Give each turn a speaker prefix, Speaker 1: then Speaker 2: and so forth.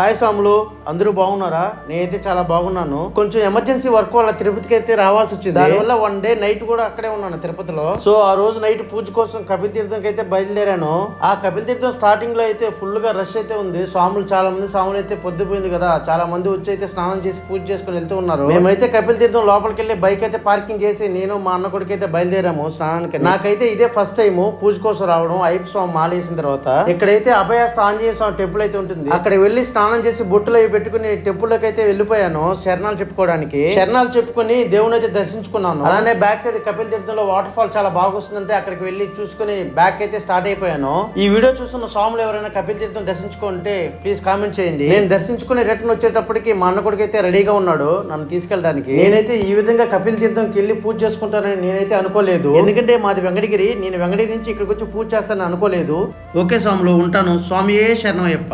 Speaker 1: Hi స్వాములు, అందరూ బాగున్నారా? నేనైతే చాలా బాగున్నాను. కొంచెం ఎమర్జెన్సీ వర్క్ వల్ల తిరుపతికి అయితే రావాల్సి వచ్చింది. దానివల్ల వన్ డే నైట్ కూడా అక్కడే ఉన్నాను తిరుపతిలో. సో ఆ రోజు నైట్ పూజ కోసం కపిల్ తీర్థంకి అయితే బయలుదేరాను. ఆ కపిల్ తీర్థం స్టార్టింగ్ లో అయితే ఫుల్ గా రష్ అయితే ఉంది. స్వాములు చాలా మంది స్వాములు అయితే పొద్దుపోయింది కదా, చాలా మంది వచ్చి అయితే స్నానం చేసి పూజ చేసుకుని వెళ్తూ ఉన్నారు. మేమైతే కపిల్ తీర్థం లోపలికి వెళ్ళి బైక్ అయితే పార్కింగ్ చేసి నేను మా అన్న కొడుకు అయితే బయలుదేరాము స్నానానికి. నాకైతే ఇదే ఫస్ట్ టైం పూజ కోసం రావడం. అయ్యప్ప స్వామి మాల వేసిన తర్వాత ఇక్కడైతే అభయస్థ ఆంజనేయ స్వామి టెంపుల్ అయితే ఉంటుంది. అక్కడ వెళ్ళి స్నానం చేసి బొట్టులు అవి పెట్టుకుని టెంపుల్ లోకి అయితే వెళ్ళిపోయాను శరణాలు చెప్పుకోవడానికి. శరణాలు చెప్పుకుని దేవుని అయితే దర్శించుకున్నాను. అలానే బ్యాక్ సైడ్ కపిల్ తీర్థంలో వాటర్ ఫాల్ చాలా బాగొస్తుందంటే అక్కడికి వెళ్ళి చూసుకుని బ్యాక్ అయితే స్టార్ట్ అయిపోయాను. ఈ వీడియో చూస్తున్న స్వాములు ఎవరైనా కపిల్ తీర్థం దర్శించుకుంటే ప్లీజ్ కామెంట్ చేయండి. నేను దర్శించుకుని రిటర్న్ వచ్చేటప్పటికి మా అన్న కొడుకు అయితే రెడీగా ఉన్నాడు నన్ను తీసుకెళ్ళడానికి. నేనైతే ఈ విధంగా కపిల్ తీర్థంకి వెళ్ళి పూజ చేసుకుంటానని నేనైతే అనుకోలేదు. ఎందుకంటే మాది వెంకటగిరి, నేను వెంకటగిరి నుంచి ఇక్కడికి వచ్చి పూజ చేస్తానని అనుకోలేదు. ఓకే స్వాములు, ఉంటాను. స్వామియే శరణమయ్యప్ప.